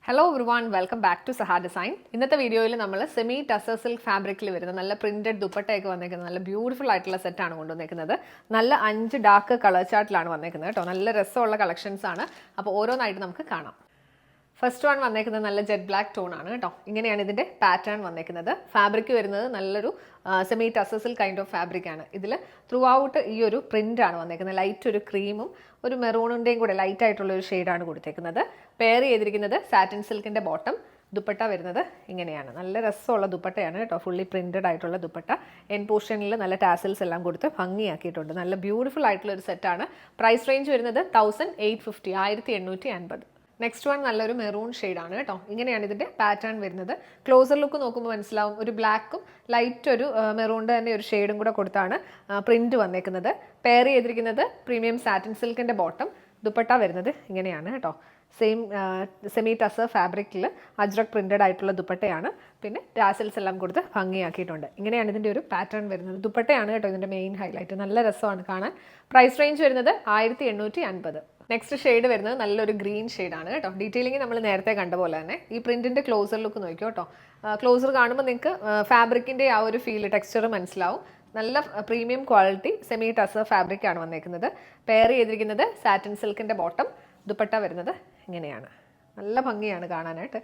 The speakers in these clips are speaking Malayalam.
Hello everyone, welcome back to Saha design. ഇന്നത്തെ വീഡിയോയിൽ നമ്മൾ സെമി ടസർ സിൽക്ക് ഫാബ്രിക്കിൽ വരുന്ന നല്ല പ്രിന്റഡ് ദുപ്പട്ടയൊക്കെ വന്നേക്കുന്നത് നല്ല ബ്യൂട്ടിഫുൾ ആയിട്ടുള്ള സെറ്റാണ് കൊണ്ടുവന്നേക്കുന്നത്. നല്ല 5 ഡാർക്ക് കളർ ചാർട്ടിലാണ് വന്നേക്കുന്നത് കേട്ടോ. നല്ല രസമുള്ള കളക്ഷൻസ് ആണ്. അപ്പോൾ ഓരോന്നായിട്ട് നമുക്ക് കാണാം. ഫസ്റ്റ് വൺ വന്നേക്കുന്നത് നല്ല ജെറ്റ് ബ്ലാക്ക് ടോൺ ആണ് കേട്ടോ. ഇങ്ങനെയാണ് ഇതിൻ്റെ പാറ്റേൺ വന്നേക്കുന്നത്. ഫാബ്രിക് വരുന്നത് നല്ലൊരു semi tussar silk kind of fabric ആണ്. ഇതിൽ ത്രൂ ഔട്ട് ഈ ഒരു പ്രിന്റ് ആണ് വന്നേക്കുന്നത്. ലൈറ്റ് ഒരു ക്രീമും ഒരു മെറൂണിൻ്റെയും കൂടെ ലൈറ്റ് ആയിട്ടുള്ള ഒരു ഷെയ്ഡാണ് കൊടുത്തേക്കുന്നത്. പെയർ ചെയ്തിരിക്കുന്നത് സാറ്റിൻ സിൽക്കിൻ്റെ ബോട്ടം. ദുപ്പട്ട വരുന്നത് ഇങ്ങനെയാണ്. നല്ല രസമുള്ള ദുപ്പട്ടയാണ് കേട്ടോ. ഫുള്ളി പ്രിന്റഡ് ആയിട്ടുള്ള ദുപ്പട്ട. എൻ പോർഷനിൽ നല്ല ടാസൽസ് എല്ലാം കൊടുത്ത് ഭംഗിയാക്കിയിട്ടുണ്ട്. നല്ല ബ്യൂട്ടിഫുൾ ആയിട്ടുള്ള ഒരു സെറ്റാണ്. പ്രൈസ് റേഞ്ച് വരുന്നത് 1850, 1850. നെക്സ്റ്റ് വൺ നല്ലൊരു മെറൂൺ ഷെയ്ഡാണ് കേട്ടോ. ഇങ്ങനെയാണ് ഇതിൻ്റെ പാറ്റേൺ വരുന്നത്. ക്ലോസർ ലുക്ക് നോക്കുമ്പോൾ മനസ്സിലാവും. ഒരു ബ്ലാക്കും ലൈറ്റ് ഒരു മെറൂണിൻ്റെ തന്നെ ഒരു ഷെയ്ഡും കൂടെ കൊടുത്താണ് പ്രിന്റ് വന്നേക്കുന്നത്. പെയർ ചെയ്തിരിക്കുന്നത് പ്രീമിയം സാറ്റിൻ സിൽക്കിൻ്റെ ബോട്ടം. ദുപ്പട്ട വരുന്നത് ഇങ്ങനെയാണ് കേട്ടോ. സെയിം സെമി ടസർ ഫാബ്രിക്കിൽ അജ്രക് പ്രിന്റഡ് ആയിട്ടുള്ള ദുപ്പട്ടയാണ്. പിന്നെ ടാസൽസ് എല്ലാം കൊടുത്ത് ഭംഗിയാക്കിയിട്ടുണ്ട്. ഇങ്ങനെയാണ് ഇതിൻ്റെ ഒരു പാറ്റേൺ വരുന്നത്. ദുപ്പട്ടയാണ് കേട്ടോ ഇതിൻ്റെ മെയിൻ ഹൈലൈറ്റ്. നല്ല രസമാണ് കാണാൻ. പ്രൈസ് റേഞ്ച് വരുന്നത് 1850. നെക്സ്റ്റ് ഷെയ്ഡ് വരുന്നത് നല്ലൊരു ഗ്രീൻ ഷെയ്ഡാണ് കേട്ടോ. ഡീറ്റെയിലിംഗ് നമ്മൾ നേരത്തെ കണ്ട പോലെ തന്നെ ഈ പ്രിന്റിൻ്റെ ക്ലോസർ ലുക്ക് നോക്കിയോ കേട്ടോ. ക്ലോസർ കാണുമ്പോൾ നിങ്ങൾക്ക് ഫാബ്രിക്കിൻ്റെ ആ ഒരു ഫീൽ ടെക്സ്ചർ മനസ്സിലാവും. നല്ല premium quality semi tussar fabric ആണ് വന്നേക്കുന്നത്. പെയർ ചെയ്തിരിക്കുന്നത് സാറ്റിൻ സിൽക്കിൻ്റെ ബോട്ടം. ദുപ്പട്ട വരുന്നത് ഇങ്ങനെയാണ്. നല്ല ഭംഗിയാണ് കാണാനായിട്ട്.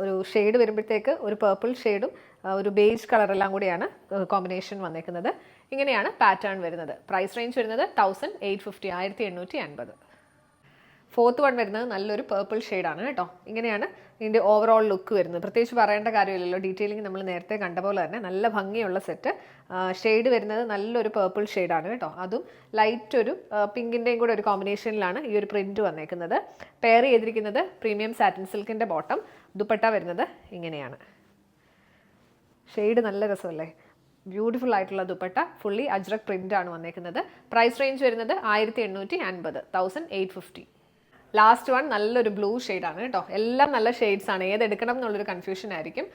ഒരു ഷെയ്ഡ് വരുമ്പോഴത്തേക്ക് ഒരു പേർപ്പിൾ ഷെയ്ഡും ഒരു ബേജ് കളറെല്ലാം കൂടിയാണ് കോമ്പിനേഷൻ വന്നേക്കുന്നത്. ഇങ്ങനെയാണ് പാറ്റേൺ വരുന്നത്. പ്രൈസ് റേഞ്ച് വരുന്നത് 1850, 1850. ഫോർത്ത് വൺ വരുന്നത് നല്ലൊരു പേർപ്പിൾ ഷെയ്ഡാണ് കേട്ടോ. ഇങ്ങനെയാണ് ഇതിൻ്റെ ഓവറോൾ ലുക്ക് വരുന്നത്. പ്രത്യേകിച്ച് പറയേണ്ട കാര്യമില്ലല്ലോ. ഡീറ്റെയിലിംഗ് നമ്മൾ നേരത്തെ കണ്ട പോലെ തന്നെ നല്ല ഭംഗിയുള്ള സെറ്റ്. ഷെയ്ഡ് വരുന്നത് നല്ലൊരു പേർപ്പിൾ ഷെയ്ഡാണ് കേട്ടോ. അതും ലൈറ്റ് ഒരു പിങ്കിൻ്റെയും കൂടെ ഒരു കോമ്പിനേഷനിലാണ് ഈ ഒരു പ്രിന്റ് വന്നേക്കുന്നത്. പെയർ ചെയ്തിരിക്കുന്നത് പ്രീമിയം സാറ്റിൻ സിൽക്കിൻ്റെ ബോട്ടം. ദുപ്പട്ട വരുന്നത് ഇങ്ങനെയാണ്. ഷെയ്ഡ് നല്ല രസമല്ലേ. ബ്യൂട്ടിഫുൾ ആയിട്ടുള്ള ദുപ്പട്ട. ഫുള്ളി അജ്രക് പ്രിന്റ് ആണ് വന്നേക്കുന്നത്. പ്രൈസ് റേഞ്ച് വരുന്നത് 1850, 1850. ലാസ്റ്റ് വൺ നല്ലൊരു ബ്ലൂ ഷെയ്ഡാണ് കേട്ടോ. എല്ലാം നല്ല ഷെയ്ഡ്സ് ആണ്. ഏതെടുക്കണം എന്നുള്ളൊരു കൺഫ്യൂഷൻ ആയിരിക്കും.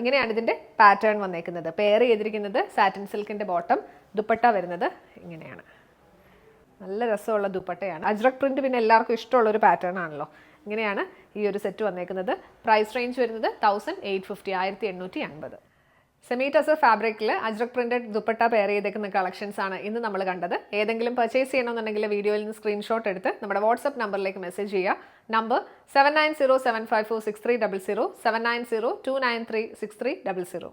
ഇങ്ങനെയാണ് ഇതിൻ്റെ പാറ്റേൺ വന്നേക്കുന്നത്. പെയർ ചെയ്തിരിക്കുന്നത് സാറ്റിൻ സിൽക്കിൻ്റെ ബോട്ടം. ദുപ്പട്ട വരുന്നത് ഇങ്ങനെയാണ്. നല്ല രസമുള്ള ദുപ്പട്ടയാണ്. അജ്രക് പ്രിന്റ് പിന്നെ എല്ലാവർക്കും ഇഷ്ടമുള്ളൊരു പാറ്റേൺ ആണല്ലോ. ഇങ്ങനെയാണ് ഈ ഒരു സെറ്റ് വന്നേക്കുന്നത്. പ്രൈസ് റേഞ്ച് വരുന്നത് 1850, 1850. സെമി ടസർ ഫാബ്രിക്കിൽ അജ്രക് പ്രിന്റഡ് ദുപ്പട്ട പെയർ ചെയ്തേക്കുന്ന കളക്ഷൻസ് ആണ് ഇന്ന് നമ്മൾ കണ്ടത്. ഏതെങ്കിലും പർച്ചേസ് ചെയ്യണമെന്നുണ്ടെങ്കിൽ വീഡിയോയിൽ നിന്ന് സ്ക്രീൻഷോട്ട് എടുത്ത് നമ്മുടെ വാട്സ്ആപ്പ് നമ്പറിലേക്ക് മെസ്സേജ് ചെയ്യുക. നമ്പർ 7907546300, 7902936300.